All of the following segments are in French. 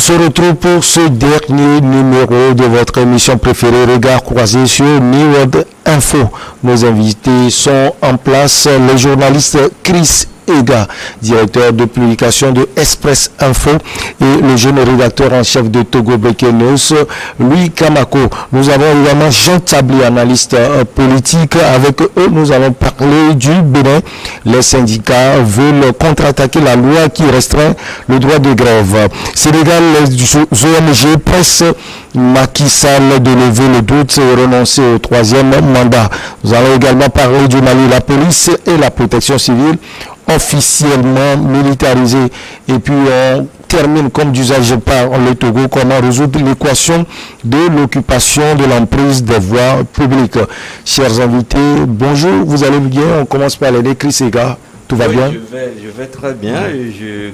se retrouve pour ce dernier numéro de votre émission préférée Regard croisé sur New Info. Nos invités sont en place, le journaliste Chris Ega, directeur de publication de Express Info, et le jeune rédacteur en chef de Togo Breaking News, Louis Kamako. Nous avons également Jean Tabli, analyste politique. Avec eux, nous allons parler du Bénin. Les syndicats veulent contre-attaquer la loi qui restreint le droit de grève. Sénégal, les ONG pressent Macky Sall de lever le doute et renoncer au troisième mandat. Nous allons également parler du Mali, la police et la protection civile officiellement militarisée. Et puis on termine comme d'usage par le Togo, comment résoudre l'équation de l'occupation de l'emprise des voies publiques. Chers invités, bonjour, vous allez bien? On commence par l'aider. Chris Ega, tout va bien? Je vais très bien. Je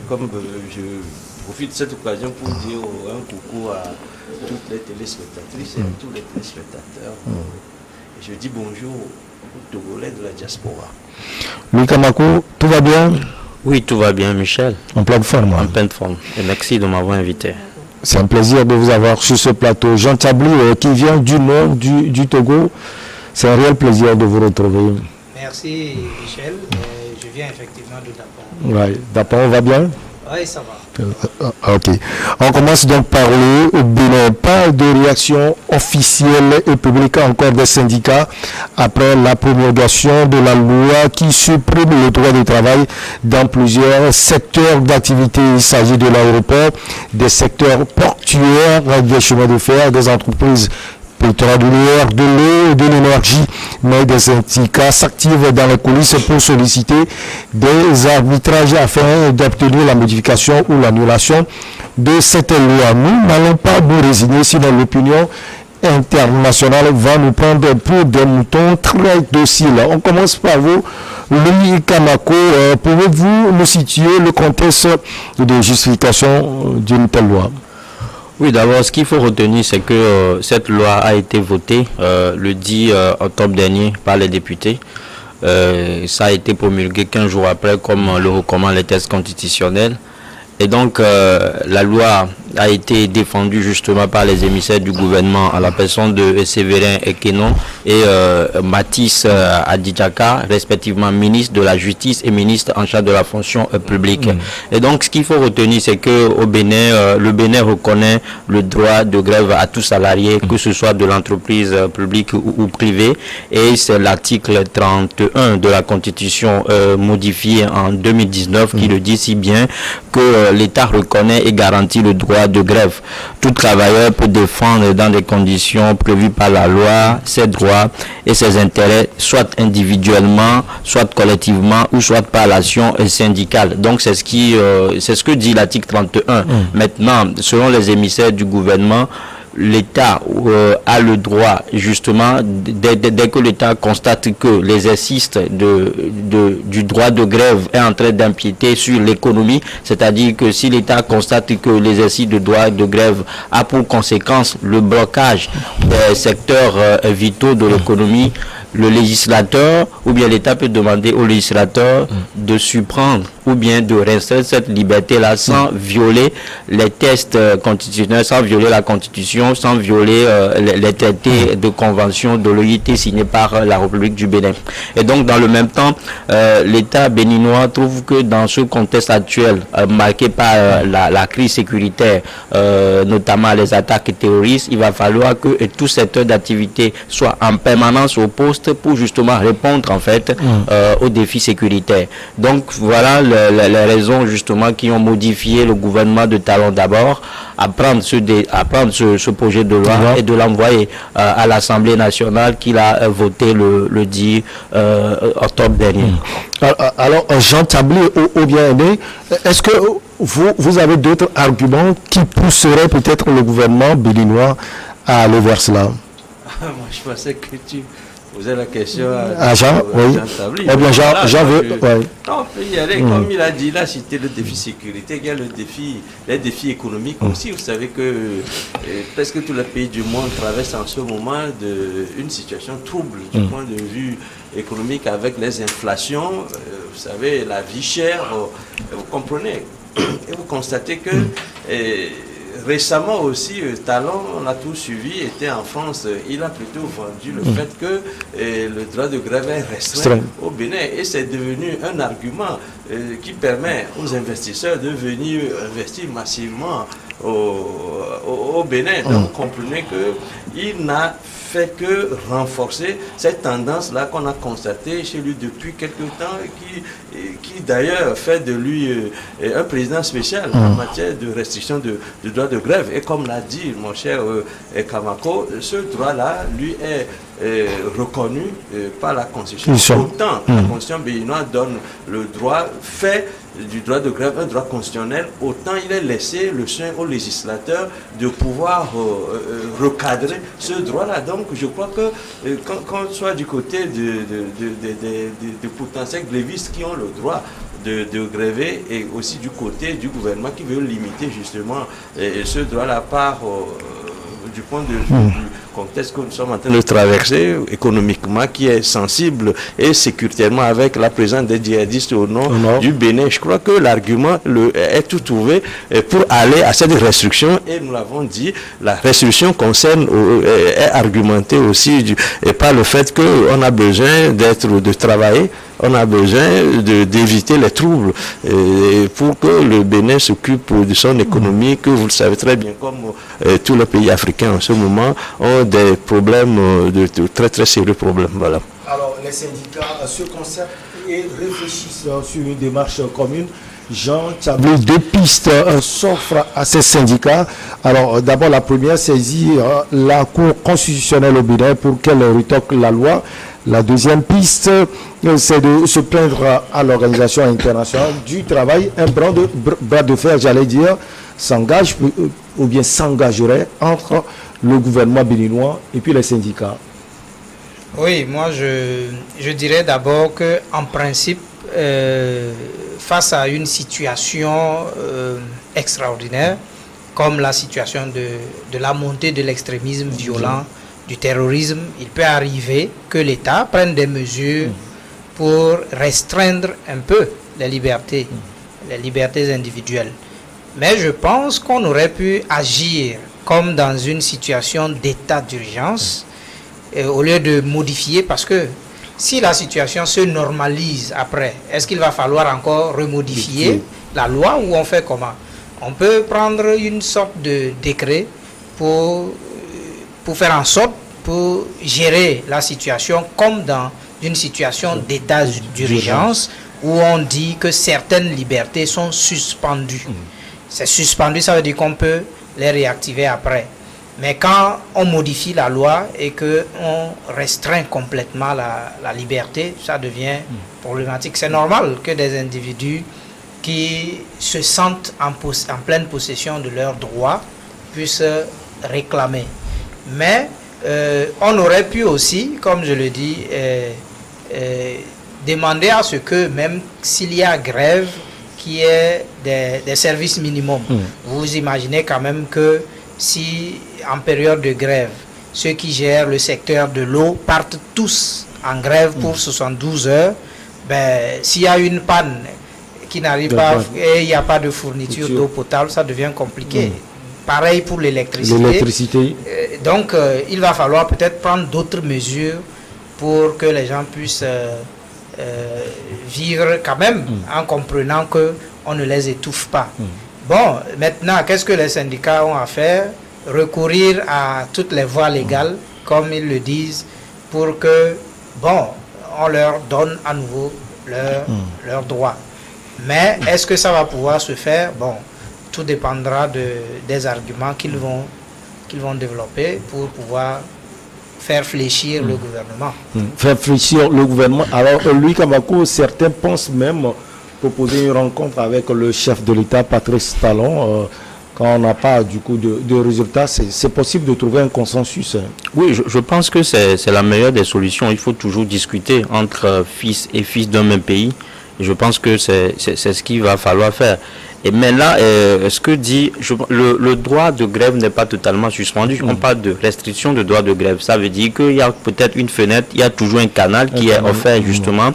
profite de cette occasion pour dire un coucou à toutes les téléspectatrices et à tous les téléspectateurs. Je dis bonjour aux Togolais de la diaspora. Louis Kamako, tout va bien? Oui, tout va bien, Michel. En pleine forme. En pleine forme. Et merci de m'avoir invité. C'est un plaisir de vous avoir sur ce plateau. Jean Tabli, qui vient du nord du Togo, c'est un réel plaisir de vous retrouver. Merci, Michel. Je viens effectivement de Dapon. Oui, Dapon va bien? Oui, ça va. Ok. On commence donc par le Bénin. Pas de réaction officielle et publique encore des syndicats après la promulgation de la loi qui supprime le droit de travail dans plusieurs secteurs d'activité. Il s'agit de l'aéroport, des secteurs portuaires, des chemins de fer, des entreprises pétrolières, de l'eau et de l'énergie, mais des syndicats s'activent dans les coulisses pour solliciter des arbitrages afin d'obtenir la modification ou l'annulation de cette loi. Nous n'allons pas nous résigner, sinon l'opinion internationale va nous prendre pour des moutons très dociles. On commence par vous, Louis Kamako. Pouvez-vous nous situer le contexte de justification d'une telle loi? Oui, d'abord, ce qu'il faut retenir, c'est que cette loi a été votée le 10 octobre dernier par les députés. Ça a été promulgué 15 jours après, comme le recommandent les textes constitutionnels. Et donc, la loi a été défendue justement par les émissaires du gouvernement à la personne de Séverin Ekenon et Mathis Adidjaka, respectivement ministre de la Justice et ministre en charge de la fonction publique. Et donc, ce qu'il faut retenir, c'est que au Bénin, le Bénin reconnaît le droit de grève à tout salarié, que ce soit de l'entreprise publique ou privée. Et c'est l'article 31 de la Constitution modifié en 2019 qui le dit si bien que l'État reconnaît et garantit le droit de grève. Tout travailleur peut défendre dans des conditions prévues par la loi ses droits et ses intérêts, soit individuellement, soit collectivement, ou soit par l'action syndicale. Donc c'est ce que dit l'article 31. Maintenant, selon les émissaires du gouvernement, l'État a le droit, justement, dès que l'État constate que l'exercice du droit de grève est en train d'empiéter sur l'économie, c'est-à-dire que si l'État constate que l'exercice du droit de grève a pour conséquence le blocage des secteurs vitaux de l'économie, le législateur ou bien l'État peut demander au législateur de surprendre ou bien de restreindre cette liberté-là sans violer les textes constitutionnels, sans violer la Constitution, sans violer les traités de convention de l'OIT signés par la République du Bénin. Et donc, dans le même temps, l'État béninois trouve que dans ce contexte actuel, marqué par la crise sécuritaire, notamment les attaques terroristes, il va falloir que tout secteur d'activité soit en permanence au poste pour justement répondre en fait aux défis sécuritaires. Donc voilà les raisons justement qui ont modifié le gouvernement de Talon d'abord à prendre ce projet de loi et de l'envoyer à l'Assemblée nationale qu'il a voté le 10 octobre dernier. Alors Jean Tabli ou bien aidé, est-ce que vous avez d'autres arguments qui pousseraient peut-être le gouvernement béninois à aller vers cela? Moi je pensais que tu posais la question à Jean, oui. Tabli. Eh bien, Jean veut. Ouais. On peut y aller, comme il a dit, il a cité le défi sécurité, il y a les défis économiques aussi. Vous savez que presque tous les pays du monde traversent en ce moment une situation trouble du point de vue économique avec les inflations. Vous savez, la vie chère, vous comprenez. Et vous constatez que récemment aussi, Talon, on a tout suivi, était en France, il a plutôt vendu le fait que le droit de grève est restreint au Bénin. Et c'est devenu un argument qui permet aux investisseurs de venir investir massivement au Bénin. Donc, comprenez qu'il n'a fait que renforcer cette tendance-là qu'on a constatée chez lui depuis quelque temps, qui d'ailleurs fait de lui un président spécial en matière de restriction de droit de grève. Et comme l'a dit mon cher Kamako, ce droit-là, lui, est reconnu par la Constitution. Autant la Constitution béninoise donne le droit fait du droit de grève un droit constitutionnel, autant il est laissé le soin aux législateurs de pouvoir recadrer ce droit-là. Donc je crois que qu'on soit du côté de potentiels grévistes qui ont le droit de gréver, et aussi du côté du gouvernement qui veut limiter justement ce droit-là par du point de vue du contexte que nous sommes en train de traverser économiquement, qui est sensible, et sécuritairement avec la présence des djihadistes au nord du Bénin. Je crois que l'argument est tout trouvé pour aller à cette restriction, et nous l'avons dit, la restriction est argumentée aussi par le fait qu'on a besoin de travailler, on a besoin d'éviter les troubles pour que le Bénin s'occupe de son économie, que vous le savez très bien, comme tous les pays africains en ce moment ont des problèmes, de très très sérieux problèmes. Voilà. Alors les syndicats se concertent et réfléchissent sur une démarche commune. Jean Tchablé, 2 pistes s'offrent à ces syndicats. Alors d'abord, la première, saisir la Cour constitutionnelle au Bénin pour qu'elle retoque la loi. La deuxième piste, c'est de se plaindre à l'Organisation internationale du travail. Un bras de fer, j'allais dire, s'engage ou bien s'engagerait entre le gouvernement béninois et puis les syndicats. Oui, moi je dirais d'abord qu'en principe, face à une situation extraordinaire, comme la situation de la montée de l'extrémisme violent, du terrorisme, il peut arriver que l'État prenne des mesures pour restreindre un peu les libertés individuelles. Mais je pense qu'on aurait pu agir comme dans une situation d'état d'urgence, au lieu de modifier, parce que si la situation se normalise après, est-ce qu'il va falloir encore remodifier la loi, ou on fait comment? On peut prendre une sorte de décret pour faire en sorte, pour gérer la situation comme dans une situation d'état d'urgence, où on dit que certaines libertés sont suspendues. C'est suspendu, ça veut dire qu'on peut les réactiver après. Mais quand on modifie la loi et qu'on restreint complètement la liberté, ça devient problématique. C'est normal que des individus qui se sentent en pleine possession de leurs droits puissent réclamer. Mais on aurait pu aussi, comme je le dis, demander à ce que, même s'il y a grève, qu'il y ait des services minimums. Vous imaginez quand même que si en période de grève, ceux qui gèrent le secteur de l'eau partent tous en grève pour 72 heures, ben, s'il y a une panne qui n'arrive pas et il n'y a pas de fourniture d'eau potable, ça devient compliqué. Pareil pour l'électricité. Donc, il va falloir peut-être prendre d'autres mesures pour que les gens puissent vivre quand même en comprenant qu'on ne les étouffe pas. Bon, maintenant, qu'est-ce que les syndicats ont à faire? Recourir à toutes les voies légales, comme ils le disent, pour que, bon, on leur donne à nouveau leurs droits. Mais est-ce que ça va pouvoir se faire? Bon, tout dépendra des arguments qu'ils vont développer pour pouvoir faire fléchir le gouvernement. Faire fléchir le gouvernement. Alors, lui, Kamako, certains pensent même proposer une rencontre avec le chef de l'État, Patrice Talon. Quand on n'a pas du coup de résultats, c'est possible de trouver un consensus. Oui, je pense que c'est la meilleure des solutions. Il faut toujours discuter entre fils et fils d'un même pays. Et je pense que c'est ce qu'il va falloir faire. Et mais là, ce que dit, le droit de grève n'est pas totalement suspendu. On parle de restriction de droit de grève. Ça veut dire qu'il y a peut-être une fenêtre, il y a toujours un canal qui est offert justement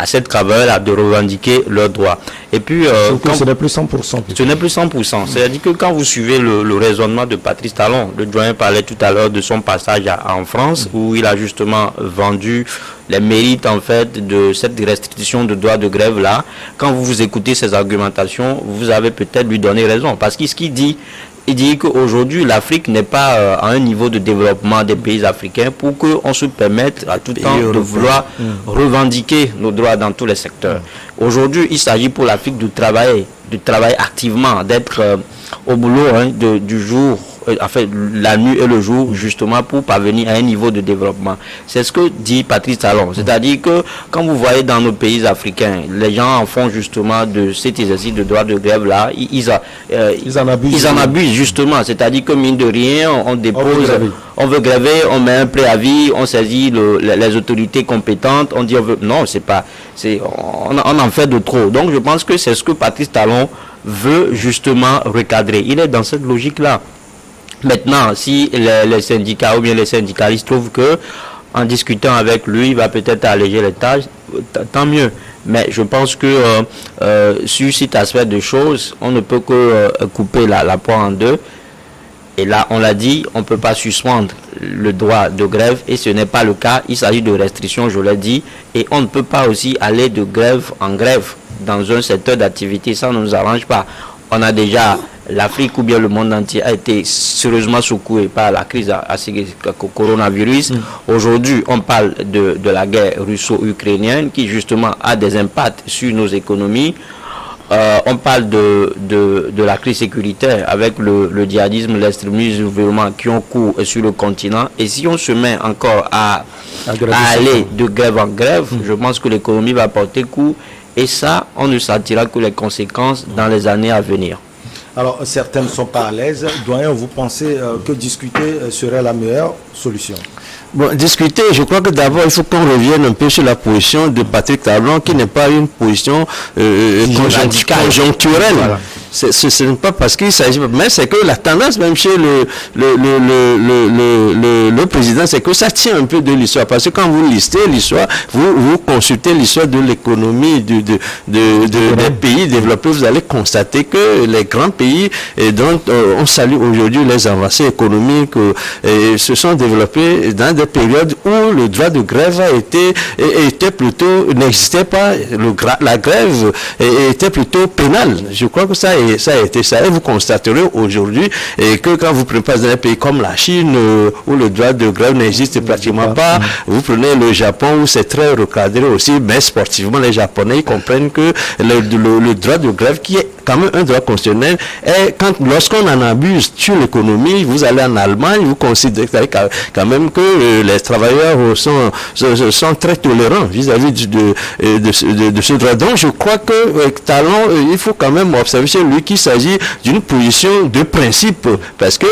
ces travailleurs-là de revendiquer leurs droits. Et puis, ce n'est plus 100%. Ce n'est plus 100%. C'est-à-dire que quand vous suivez le raisonnement de Patrice Talon, le doyen parlait tout à l'heure de son passage en France, où il a justement vendu les mérites en fait de cette restriction de droit de grève là. Quand vous écoutez ses argumentations, vous avez peut-être lui donné raison, parce que ce qu'il dit, il dit qu'aujourd'hui l'Afrique n'est pas à un niveau de développement des pays africains pour qu'on se permette à tout temps de vouloir revendiquer nos droits dans tous les secteurs. Aujourd'hui, il s'agit pour l'Afrique de travailler activement, d'être au boulot du jour, la nuit et le jour, justement pour parvenir à un niveau de développement. C'est ce que dit Patrice Talon. C'est-à-dire que quand vous voyez dans nos pays africains, les gens en font justement de cet exercice de droit de grève là, ils en abusent justement. C'est-à-dire que mine de rien, on dépose, on veut gréver, on met un préavis, on saisit les autorités compétentes, on dit non, on en fait de trop. Donc je pense que c'est ce que Patrice Talon veut justement recadrer. Il est dans cette logique-là. Maintenant, si les syndicats ou bien les syndicalistes trouvent que en discutant avec lui, il va peut-être alléger les tâches, tant mieux. Mais je pense que sur cet aspect de choses, on ne peut que couper la poire en deux. Et là, on l'a dit, on ne peut pas suspendre le droit de grève et ce n'est pas le cas. Il s'agit de restrictions, je l'ai dit. Et on ne peut pas aussi aller de grève en grève dans un secteur d'activité. Ça ne nous arrange pas. On a déjà, l'Afrique ou bien le monde entier a été sérieusement secoué par la crise coronavirus. Aujourd'hui, on parle de la guerre russo-ukrainienne qui justement a des impacts sur nos économies. On parle de la crise sécuritaire avec le djihadisme, l'extrémisme violent qui ont cours sur le continent. Et si on se met encore à aller de grève en grève, je pense que l'économie va porter coup. Et ça, on ne sentira que les conséquences dans les années à venir. Alors, certains ne sont pas à l'aise. Doyen, vous pensez que discuter serait la meilleure solution? Bon, discuter, je crois que d'abord, il faut qu'on revienne un peu sur la position de Patrice Talon, qui n'est pas une position conjoncturelle. Voilà. Ce n'est pas parce qu'il s'agit, mais c'est que la tendance même chez le président, c'est que ça tient un peu de l'histoire. Parce que quand vous listez l'histoire, vous consultez l'histoire de l'économie des pays développés, vous allez constater que les grands pays dont on salue aujourd'hui les avancées économiques se sont développés dans des périodes où le droit de grève n'existait pas. La grève était plutôt pénale. Je crois que ça a été ça. Et vous constaterez aujourd'hui que quand vous prenez pas dans un pays comme la Chine, où le droit de grève n'existe pratiquement pas, vous prenez le Japon où c'est très recadré aussi, mais sportivement, les Japonais comprennent que le droit de grève, qui est quand même un droit constitutionnel, et lorsqu'on en abuse sur l'économie, vous allez en Allemagne, vous considérez quand même que les travailleurs sont très tolérants vis-à-vis de ce droit. Donc je crois que Talon, il faut quand même observer chez lui qu'il s'agit d'une position de principe, parce que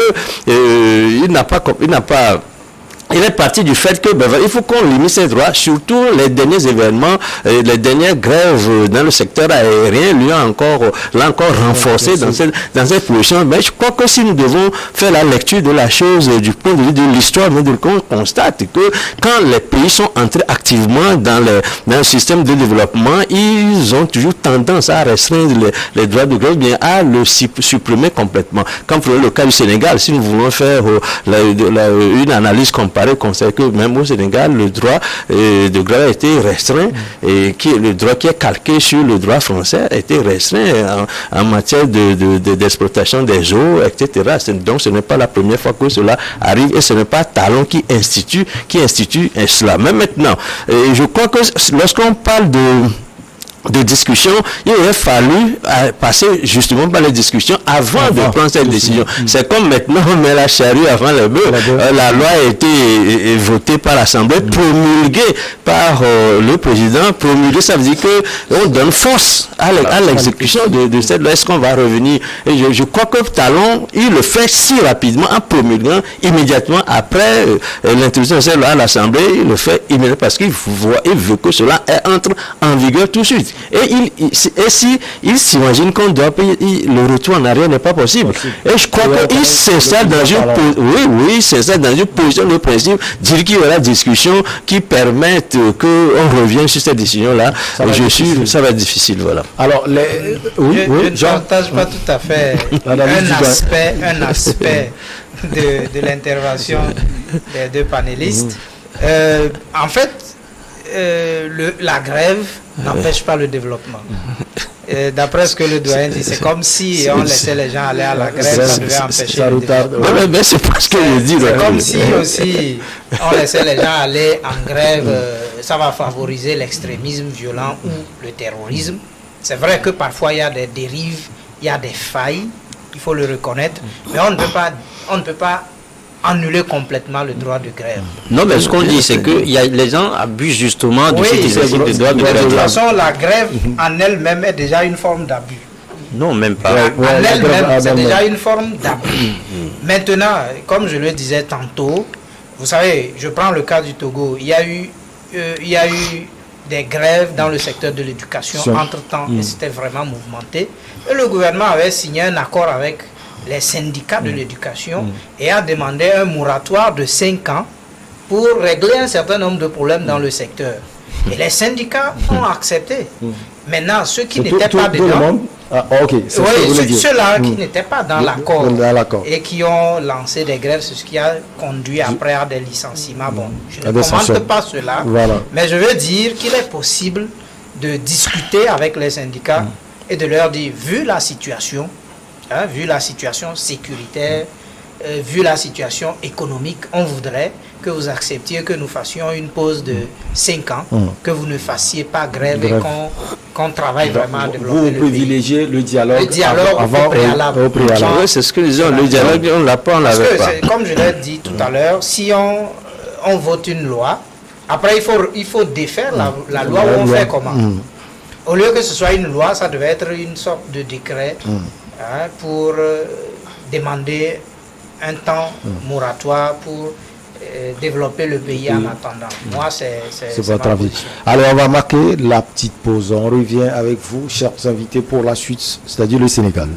il est parti du fait que il faut qu'on limite ses droits, surtout les derniers événements, les dernières grèves dans le secteur aérien lui a encore renforcé dans cette position. Mais je crois que si nous devons faire la lecture de la chose du point de vue de l'histoire, on constate que quand les pays sont entrés activement dans le système de développement, ils ont toujours tendance à restreindre les droits de grève, bien à le supprimer complètement. Comme pour le cas du Sénégal, si nous voulons faire une analyse comparée, on sait que même au Sénégal, le droit de grève a été restreint, et le droit qui est calqué sur le droit français a été restreint en matière d'exploitation des eaux, etc. Donc ce n'est pas la première fois que cela arrive, et ce n'est pas Talon qui institue cela. Mais maintenant, je crois que lorsqu'on parle de discussion, il aurait fallu passer justement par les discussions avant de prendre cette décision. C'est comme maintenant on met la charrue avant les bœufs. La loi a été votée par l'Assemblée, promulguée par le président. Promulguée, ça veut dire que on donne force à l'exécution de cette loi. Est-ce qu'on va revenir? Et je crois que Talon, il le fait si rapidement, en promulguant immédiatement après l'introduction de cette loi à l'Assemblée. Il le fait immédiatement parce qu'il veut que cela entre en vigueur tout de suite. Et si il s'imagine qu'on doit payer, le retour en arrière n'est pas possible. Et je crois qu'il s'installe dans une position de principe, dire qu'il y aura discussion qui permettent qu'on revienne sur cette décision-là. Ça va être difficile, voilà. Alors, je ne partage pas tout à fait un aspect de l'intervention des deux panélistes. En fait, la grève n'empêche pas le développement. D'après ce que le doyen dit, c'est comme si on laissait les gens aller à la grève, ça devait empêcher le développement. C'est pas ce que je dis. C'est comme si aussi on laissait les gens aller en grève, ça va favoriser l'extrémisme violent ou le terrorisme. C'est vrai que parfois il y a des dérives, il y a des failles, il faut le reconnaître, mais on ne peut pas annuler complètement le droit de grève. Non, mais ce qu'on dit, c'est que les gens abusent justement de ce droit de grève. De toute façon, la grève en elle-même est déjà une forme d'abus. Non, même pas. En elle-même, c'est déjà une forme d'abus. Maintenant, comme je le disais tantôt, vous savez, je prends le cas du Togo. Il y a eu des grèves dans le secteur de l'éducation entre-temps, et c'était vraiment mouvementé. Et le gouvernement avait signé un accord avec les syndicats de l'éducation et a demandé un moratoire de 5 ans pour régler un certain nombre de problèmes dans le secteur. Et les syndicats ont accepté. Maintenant, ceux qui n'étaient pas dedans, ceux-là qui n'étaient pas dans l'accord et qui ont lancé des grèves, c'est ce qui a conduit après à des licenciements. Bon, je ne commente pas cela, mais je veux dire qu'il est possible de discuter avec les syndicats et de leur dire, vu la situation sécuritaire, vu la situation économique, on voudrait que vous acceptiez que nous fassions une pause de 5 ans, que vous ne fassiez pas grève et qu'on travaille vraiment à développer le pays. Vous privilégiez le dialogue au préalable. Oui, c'est ce que nous disons, le dialogue, on l'a pas, on l'avait pas. Comme je l'ai dit tout à l'heure, si on vote une loi, après il faut défaire la loi où on fait comment. Au lieu que ce soit une loi, ça devait être une sorte de décret pour demander un temps moratoire pour développer le pays en attendant. Moi, c'est votre avis. Alors, on va marquer la petite pause. On revient avec vous, chers invités, pour la suite, c'est-à-dire le Sénégal.